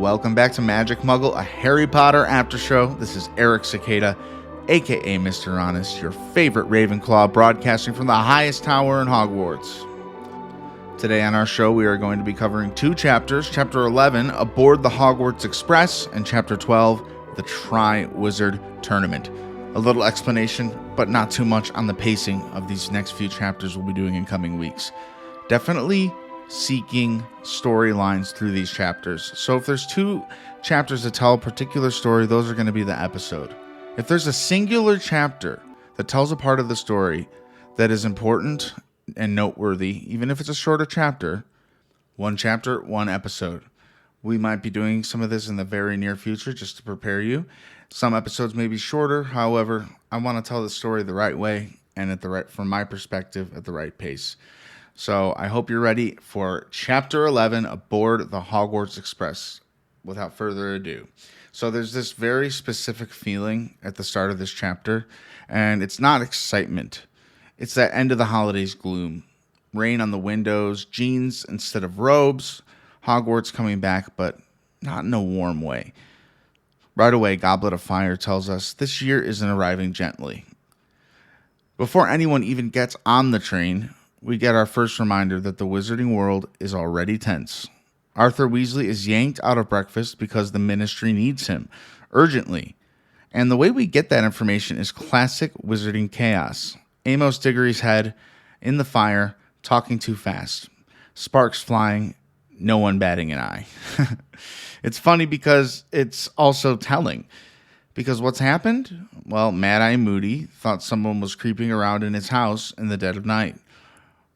welcome back to Magic Muggle, a Harry Potter after show. This is Eric Sequeira, aka Mr. Honest, your favorite Ravenclaw, broadcasting from the highest tower in Hogwarts. Today on our show, we are going to be covering two chapters, Chapter 11, Aboard the Hogwarts Express, and Chapter 12, the Triwizard Tournament. A little explanation, but not too much on the pacing of these next few chapters we'll be doing in coming weeks. Definitely seeking storylines through these chapters. So if there's two chapters that tell a particular story, those are going to be the episode. If there's a singular chapter that tells a part of the story that is important and noteworthy, even if it's a shorter chapter, one chapter, one episode. We might be doing some of this in the very near future just to prepare you. Some episodes may be shorter. However, I want to tell the story the right way and from my perspective, at the right pace. So I hope you're ready for Chapter 11, Aboard the Hogwarts Express. Without further ado. So there's this very specific feeling at the start of this chapter, and it's not excitement. It's that end of the holidays gloom. Rain on the windows, jeans instead of robes, Hogwarts coming back, but not in a warm way. Right away, Goblet of Fire tells us this year isn't arriving gently. Before anyone even gets on the train, we get our first reminder that the wizarding world is already tense. Arthur Weasley is yanked out of breakfast because the ministry needs him, urgently. And the way we get that information is classic wizarding chaos. Amos Diggory's head in the fire, talking too fast. Sparks flying, no one batting an eye. It's funny because it's also telling. Because what's happened? Well, Mad-Eye Moody thought someone was creeping around in his house in the dead of night.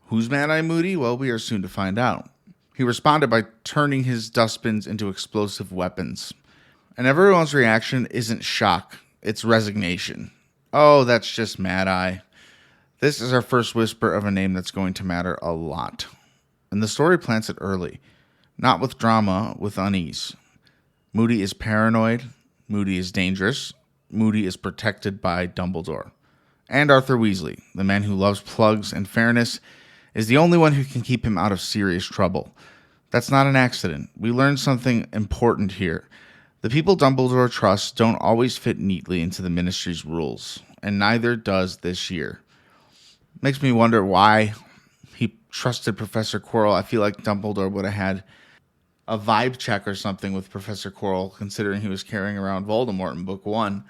Who's Mad-Eye Moody? Well, we are soon to find out. He responded by turning his dustbins into explosive weapons. And everyone's reaction isn't shock, it's resignation. Oh, that's just Mad-Eye. This is our first whisper of a name that's going to matter a lot. And the story plants it early. Not with drama, with unease. Moody is paranoid. Moody is dangerous. Moody is protected by Dumbledore. And Arthur Weasley, the man who loves plugs and fairness, is the only one who can keep him out of serious trouble. That's not an accident. We learned something important here. The people Dumbledore trusts don't always fit neatly into the ministry's rules, and neither does this year. Makes me wonder why he trusted Professor Quirrell. I feel like Dumbledore would have had a vibe check or something with Professor Quirrell, considering he was carrying around Voldemort in Book 1.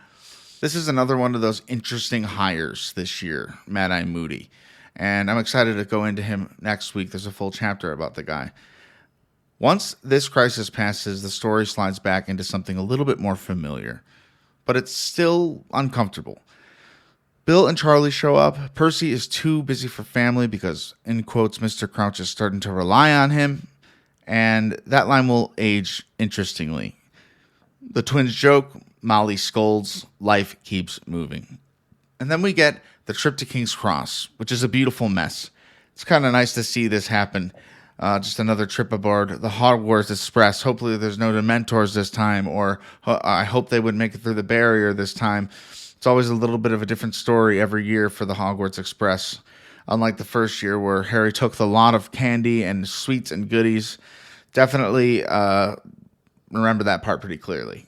This is another one of those interesting hires this year, Mad-Eye Moody. And I'm excited to go into him next week. There's a full chapter about the guy. Once this crisis passes, the story slides back into something a little bit more familiar. But it's still uncomfortable. Bill and Charlie show up. Percy is too busy for family because, in quotes, Mr. Crouch is starting to rely on him. And that line will age interestingly. The twins joke, Molly scolds, life keeps moving. And then we get the trip to King's Cross, which is a beautiful mess. It's kind of nice to see this happen. Just another trip aboard the Hogwarts Express. Hopefully there's no Dementors this time, or I hope they would make it through the barrier this time. It's always a little bit of a different story every year for the Hogwarts Express. Unlike the first year where Harry took the lot of candy and sweets and goodies. Definitely remember that part pretty clearly.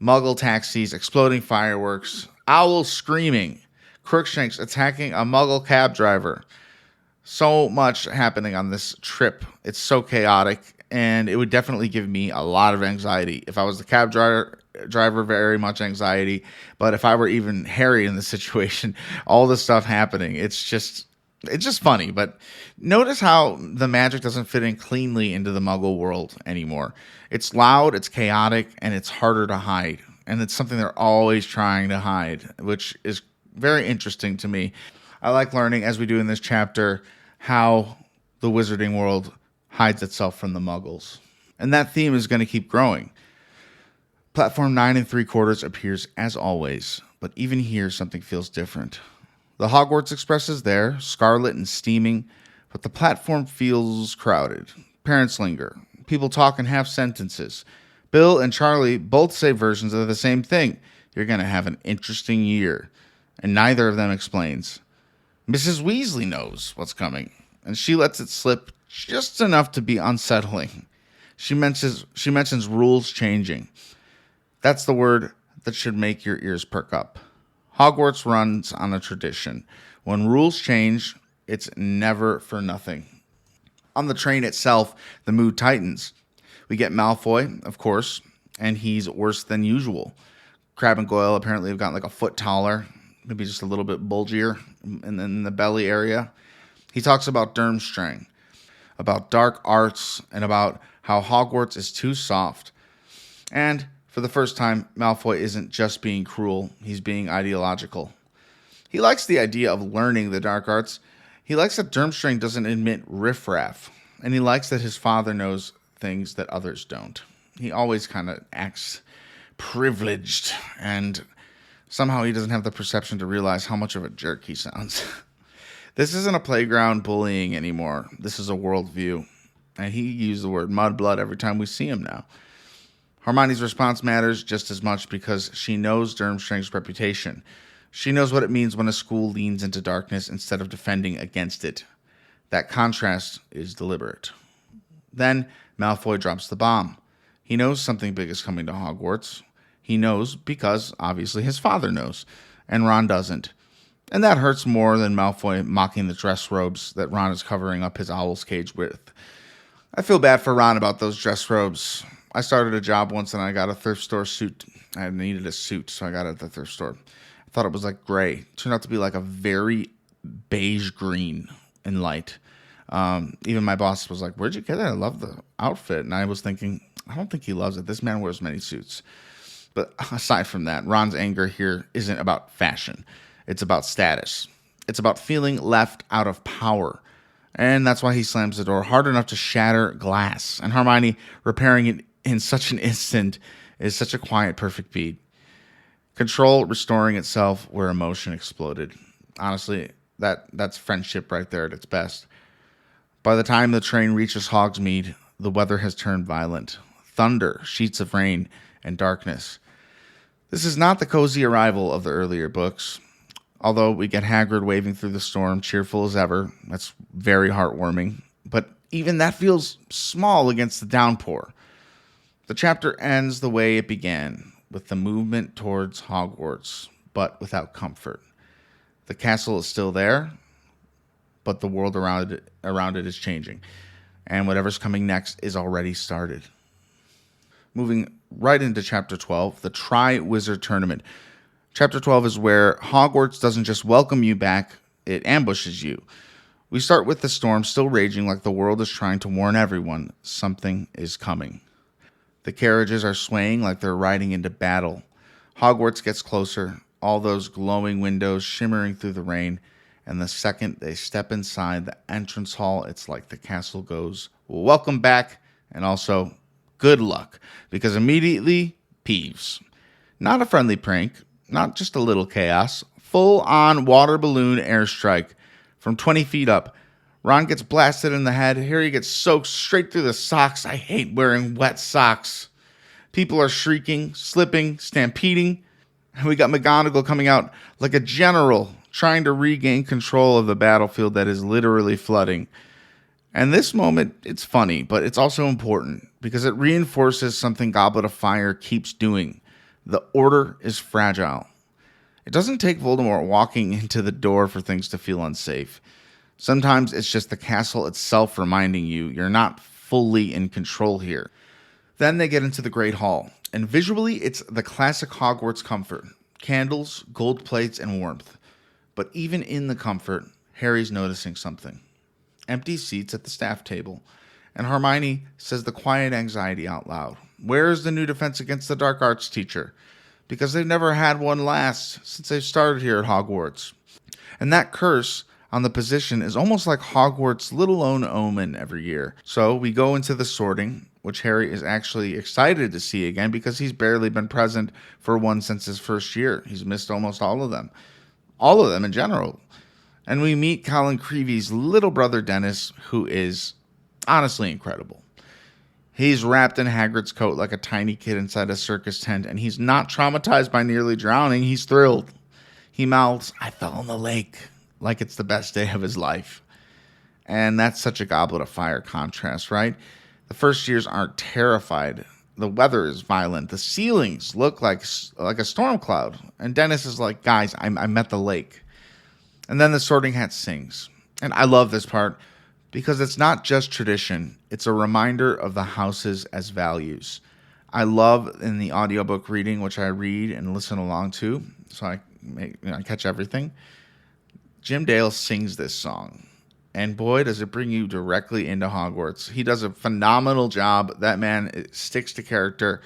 Muggle taxis, exploding fireworks, owls screaming, Crookshanks attacking a Muggle cab driver. So much happening on this trip. It's so chaotic, and it would definitely give me a lot of anxiety. If I was the cab driver, very much anxiety. But if I were even Harry in the situation, all this stuff happening, it's just funny. But notice how the magic doesn't fit in cleanly into the Muggle world anymore. It's loud, it's chaotic, and it's harder to hide. And it's something they're always trying to hide, which is very interesting to me. I like learning, as we do in this chapter, how the wizarding world hides itself from the Muggles. And that theme is going to keep growing. Platform 9 3/4 appears as always, but even here something feels different. The Hogwarts Express is there, scarlet and steaming, but the platform feels crowded. Parents linger. People talk in half sentences. Bill and Charlie both say versions of the same thing. You're going to have an interesting year. And neither of them explains. Mrs. Weasley knows what's coming, and she lets it slip just enough to be unsettling. She mentions rules changing. That's the word that should make your ears perk up. Hogwarts runs on a tradition. When rules change, it's never for nothing. On the train itself, the mood tightens. We get Malfoy, of course, and he's worse than usual. Crabbe and Goyle apparently have gotten like a foot taller, maybe just a little bit bulgier in the belly area. He talks about Durmstrang, about dark arts, and about how Hogwarts is too soft. And for the first time, Malfoy isn't just being cruel, he's being ideological. He likes the idea of learning the dark arts. He likes that Durmstrang doesn't admit riffraff, and he likes that his father knows things that others don't. He always kind of acts privileged, and somehow he doesn't have the perception to realize how much of a jerk he sounds. This isn't a playground bullying anymore. This is a worldview. And he used the word mudblood every time we see him now. Hermione's response matters just as much because she knows Durmstrang's reputation. She knows what it means when a school leans into darkness instead of defending against it. That contrast is deliberate. Then Malfoy drops the bomb. He knows something big is coming to Hogwarts. He knows because, obviously, his father knows, and Ron doesn't. And that hurts more than Malfoy mocking the dress robes that Ron is covering up his owl's cage with. I feel bad for Ron about those dress robes. I started a job once and I got a thrift store suit. I needed a suit, so I got it at the thrift store. I thought it was like gray. It turned out to be like a very beige green and light. Even my boss was like, "Where'd you get it? I love the outfit." And I was thinking, I don't think he loves it. This man wears many suits. But aside from that, Ron's anger here isn't about fashion. It's about status. It's about feeling left out of power. And that's why he slams the door hard enough to shatter glass. And Hermione repairing it in such an instant is such a quiet, perfect beat. Control restoring itself where emotion exploded. Honestly, that's friendship right there at its best. By the time the train reaches Hogsmeade, the weather has turned violent. Thunder, sheets of rain, and darkness. This is not the cozy arrival of the earlier books. Although we get Hagrid waving through the storm, cheerful as ever. That's very heartwarming. But even that feels small against the downpour. The chapter ends the way it began, with the movement towards Hogwarts, but without comfort. The castle is still there, but the world around it is changing. And whatever's coming next is already started. Moving right into Chapter 12, the Triwizard Tournament. Chapter 12 is where Hogwarts doesn't just welcome you back, it ambushes you. We start with the storm still raging like the world is trying to warn everyone something is coming. The carriages are swaying like they're riding into battle. Hogwarts gets closer, all those glowing windows shimmering through the rain, and the second they step inside the entrance hall, it's like the castle goes, "Welcome back," and also, "Good luck," because immediately, Peeves. Not a friendly prank, not just a little chaos, full-on water balloon airstrike from 20 feet up. Ron gets blasted in the head. Harry gets soaked straight through the socks. I hate wearing wet socks. People are shrieking, slipping, stampeding. And we got McGonagall coming out like a general trying to regain control of the battlefield that is literally flooding. And this moment, it's funny, but it's also important because it reinforces something Goblet of Fire keeps doing. The order is fragile. It doesn't take Voldemort walking into the door for things to feel unsafe. Sometimes it's just the castle itself reminding you you're not fully in control here. Then they get into the Great Hall, and visually it's the classic Hogwarts comfort. Candles, gold plates, and warmth. But even in the comfort, Harry's noticing something. Empty seats at the staff table, and Hermione says the quiet anxiety out loud. Where is the new Defense Against the Dark Arts teacher? Because they've never had one last since they've started here at Hogwarts. And that curse on the position is almost like Hogwarts' little-known omen every year. So we go into the sorting, which Harry is actually excited to see again because he's barely been present for one since his first year. He's missed almost all of them. All of them in general. And we meet Colin Creevey's little brother Dennis, who is honestly incredible. He's wrapped in Hagrid's coat like a tiny kid inside a circus tent, and he's not traumatized by nearly drowning. He's thrilled. He mouths, "I fell in the lake," like it's the best day of his life. And that's such a Goblet of Fire contrast, right? The first years aren't terrified. The weather is violent. The ceilings look like a storm cloud. And Dennis is like, guys, I'm at the lake. And then the Sorting Hat sings. And I love this part because it's not just tradition. It's a reminder of the houses as values. I love in the audiobook reading, which I read and listen along to, so I catch everything. Jim Dale sings this song. And boy, does it bring you directly into Hogwarts. He does a phenomenal job. That man sticks to character.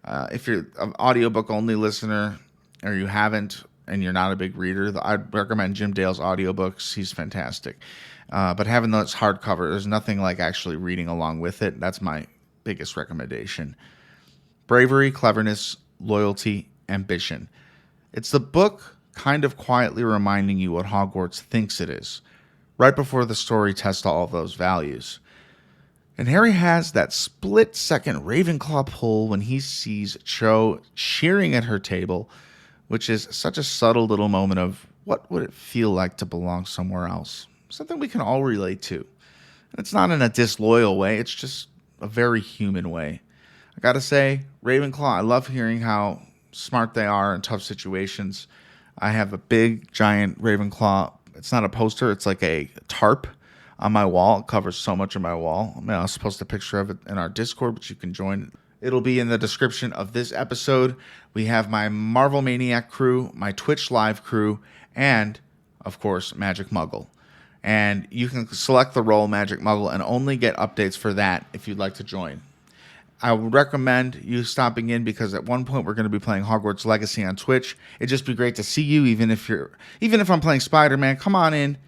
If you're an audiobook-only listener or you haven't and you're not a big reader, I'd recommend Jim Dale's audiobooks. He's fantastic. But having those hardcover, there's nothing like actually reading along with it. That's my biggest recommendation. Bravery, cleverness, loyalty, ambition. It's the book kind of quietly reminding you what Hogwarts thinks it is, right before the story tests all of those values. And Harry has that split-second Ravenclaw pull when he sees Cho cheering at her table, which is such a subtle little moment of what would it feel like to belong somewhere else. Something we can all relate to. And it's not in a disloyal way, it's just a very human way. I gotta say, Ravenclaw, I love hearing how smart they are in tough situations. I have a big, giant Ravenclaw. It's not a poster, it's like a tarp on my wall. It covers so much of my wall. I mean, I was supposed to post a picture of it in our Discord, but you can join. It'll be in the description of this episode. We have my Marvel Maniac crew, my Twitch live crew, and, of course, Magic Muggle. And you can select the role Magic Muggle and only get updates for that if you'd like to join. I would recommend you stopping in because at one point we're going to be playing Hogwarts Legacy on Twitch. It'd just be great to see you, even if I'm playing Spider-Man. Come on in,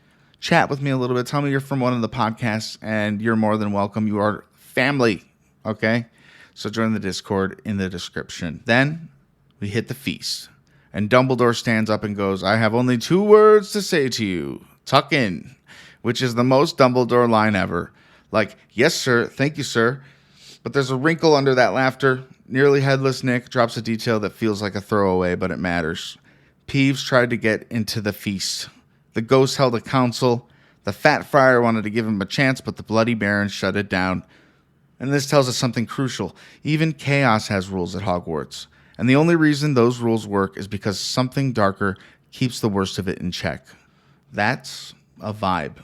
chat with me a little bit. Tell me you're from one of the podcasts, and you're more than welcome. You are family, okay? So join the Discord in the description. Then we hit the feast, and Dumbledore stands up and goes, "I have only 2 words to say to you. Tuck in," which is the most Dumbledore line ever. Like, yes, sir. Thank you, sir. But there's a wrinkle under that laughter. Nearly headless Nick drops a detail that feels like a throwaway, but it matters. Peeves tried to get into the feast. The ghosts held a council. The Fat Friar wanted to give him a chance, but the Bloody Baron shut it down. And this tells us something crucial. Even chaos has rules at Hogwarts. And the only reason those rules work is because something darker keeps the worst of it in check. That's a vibe.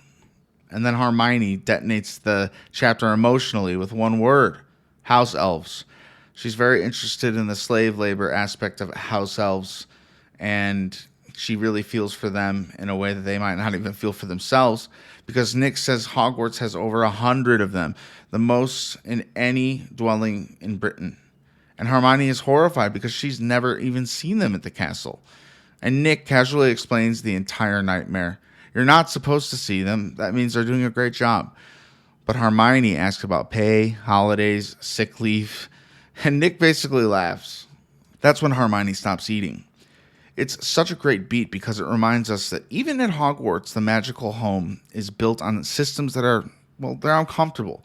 And then Hermione detonates the chapter emotionally with one word: house elves. She's very interested in the slave labor aspect of house elves, and she really feels for them in a way that they might not even feel for themselves, because Nick says Hogwarts has over 100 of them, the most in any dwelling in Britain. And Hermione is horrified because she's never even seen them at the castle. And Nick casually explains the entire nightmare. You're not supposed to see them. That means they're doing a great job. But Hermione asks about pay, holidays, sick leave, and Nick basically laughs. That's when Hermione stops eating. It's such a great beat because it reminds us that even at Hogwarts, the magical home is built on systems that are, well, they're uncomfortable.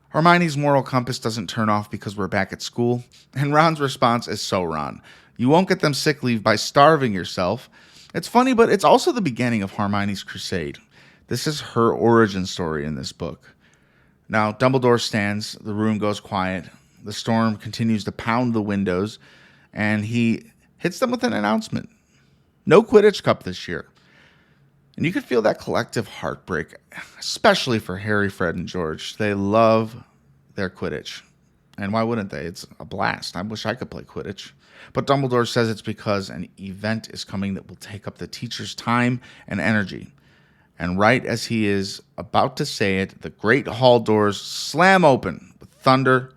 Hermione's moral compass doesn't turn off because we're back at school, and Ron's response is so Ron. You won't get them sick leave by starving yourself. It's funny, but it's also the beginning of Hermione's crusade. This is her origin story in this book. Now, Dumbledore stands, the room goes quiet, the storm continues to pound the windows, and he hits them with an announcement. No Quidditch Cup this year. And you could feel that collective heartbreak, especially for Harry, Fred, and George. They love their Quidditch. And why wouldn't they? It's a blast. I wish I could play Quidditch. But Dumbledore says it's because an event is coming that will take up the teacher's time and energy. And right as he is about to say it, the great hall doors slam open with thunder,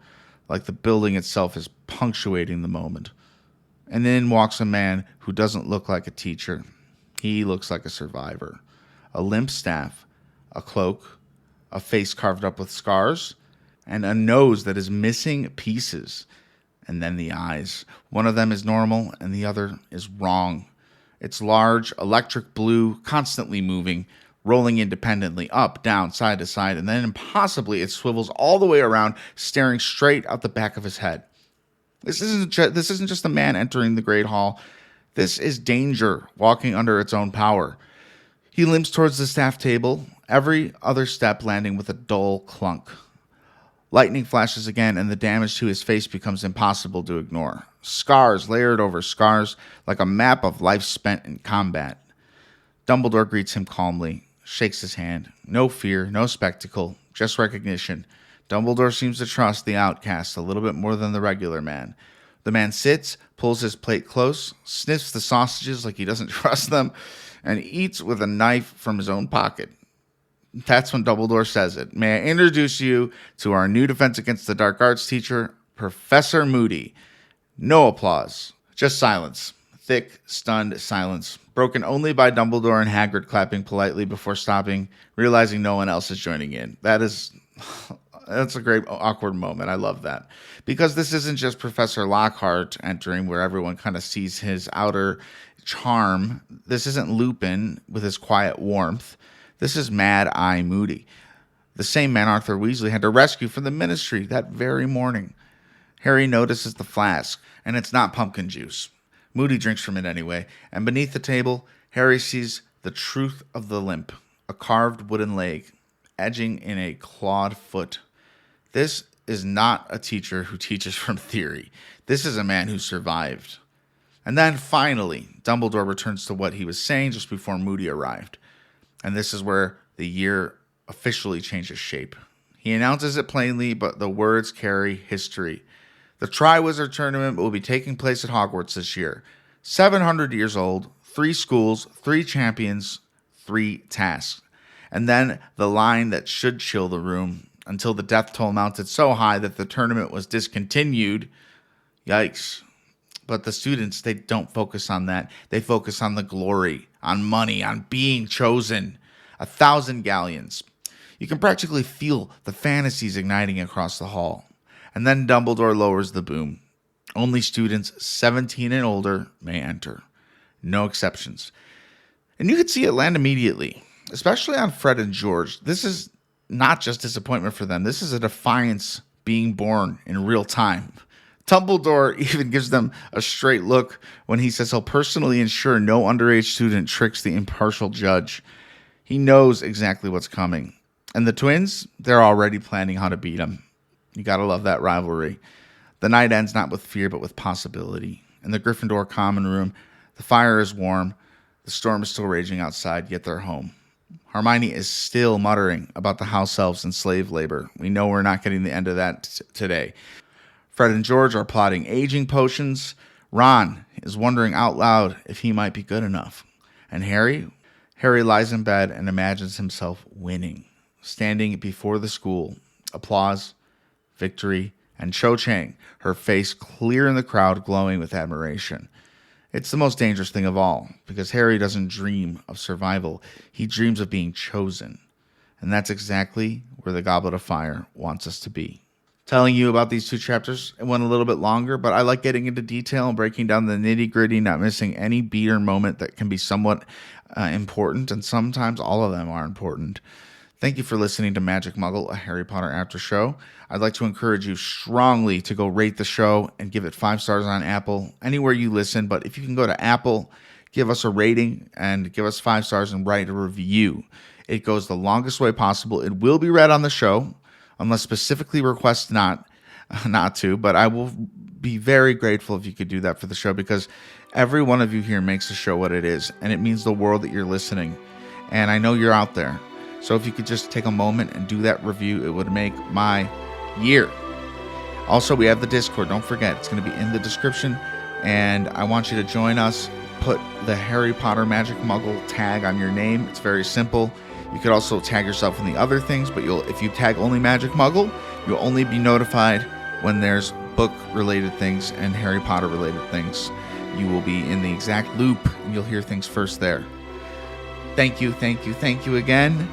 like the building itself is punctuating the moment. And in walks a man who doesn't look like a teacher. He looks like a survivor. A limp staff, a cloak, a face carved up with scars, and a nose that is missing pieces. And then the eyes. One of them is normal, and the other is wrong. It's large, electric blue, constantly moving, rolling independently, up, down, side to side, and then impossibly it swivels all the way around, staring straight out the back of his head. This isn't just a man entering the Great Hall. This is danger walking under its own power. He limps towards the staff table, every other step landing with a dull clunk. Lightning flashes again, and the damage to his face becomes impossible to ignore. Scars layered over scars, like a map of life spent in combat. Dumbledore greets him calmly, shakes his hand. No fear, no spectacle, just recognition. Dumbledore seems to trust the outcast a little bit more than the regular man. The man sits, pulls his plate close, sniffs the sausages like he doesn't trust them, and eats with a knife from his own pocket. That's when Dumbledore says it. May I introduce you to our new Defense Against the Dark Arts teacher, Professor Moody. No applause. Just silence. Thick, stunned silence. Broken only by Dumbledore and Hagrid clapping politely before stopping, realizing no one else is joining in. That's a great awkward moment. I love that. Because this isn't just Professor Lockhart entering where everyone kind of sees his outer charm. This isn't Lupin with his quiet warmth. This is Mad-Eye Moody, the same man Arthur Weasley had to rescue from the Ministry that very morning. Harry notices the flask, and it's not pumpkin juice. Moody drinks from it anyway, and beneath the table, Harry sees the truth of the limp, a carved wooden leg, edging in a clawed foot. This is not a teacher who teaches from theory. This is a man who survived. And then finally, Dumbledore returns to what he was saying just before Moody arrived. And this is where the year officially changes shape. He announces it plainly, but the words carry history. The Triwizard Tournament will be taking place at Hogwarts this year. 700 years old, 3 schools, 3 champions, 3 tasks. And then the line that should chill the room until the death toll mounted so high that the tournament was discontinued. Yikes. But the students, they don't focus on that. They focus on the glory, on money, on being chosen. 1,000 galleons. You can practically feel the fantasies igniting across the hall. And then Dumbledore lowers the boom. Only students 17 and older may enter. No exceptions. And you could see it land immediately, especially on Fred and George. This is not just disappointment for them. This is a defiance being born in real time. Dumbledore even gives them a straight look when he says he'll personally ensure no underage student tricks the impartial judge. He knows exactly what's coming. And the twins, they're already planning how to beat him. You gotta love that rivalry. The night ends not with fear, but with possibility. In the Gryffindor common room, the fire is warm. The storm is still raging outside, yet they're home. Hermione is still muttering about the house elves and slave labor. We know we're not getting the end of that today. Fred and George are plotting aging potions. Ron is wondering out loud if he might be good enough. And Harry lies in bed and imagines himself winning, standing before the school. Applause, victory, and Cho Chang, her face clear in the crowd, glowing with admiration. It's the most dangerous thing of all, because Harry doesn't dream of survival. He dreams of being chosen. And that's exactly where the Goblet of Fire wants us to be. Telling you about these 2 chapters, it went a little bit longer, but I like getting into detail and breaking down the nitty-gritty, not missing any beat or moment that can be somewhat important, and sometimes all of them are important. Thank you for listening to Magic Muggle, a Harry Potter after show. I'd like to encourage you strongly to go rate the show and give it 5 stars on Apple, anywhere you listen. But if you can go to Apple, give us a rating and give us 5 stars and write a review. It goes the longest way possible. It will be read on the show, unless specifically request not to. But I will be very grateful if you could do that for the show, because every one of you here makes the show what it is, and it means the world that you're listening. And I know you're out there. So if you could just take a moment and do that review, it would make my year. Also, we have the Discord. Don't forget, it's going to be in the description. And I want you to join us. Put the Harry Potter Magic Muggle tag on your name. It's very simple. You could also tag yourself in the other things, but if you tag only Magic Muggle, you'll only be notified when there's book-related things and Harry Potter-related things. You will be in the exact loop, and you'll hear things first there. Thank you again.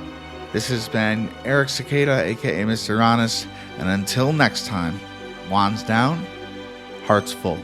This has been Eric Cicada, a.k.a. Mr. Honest, and until next time, wands down, hearts full.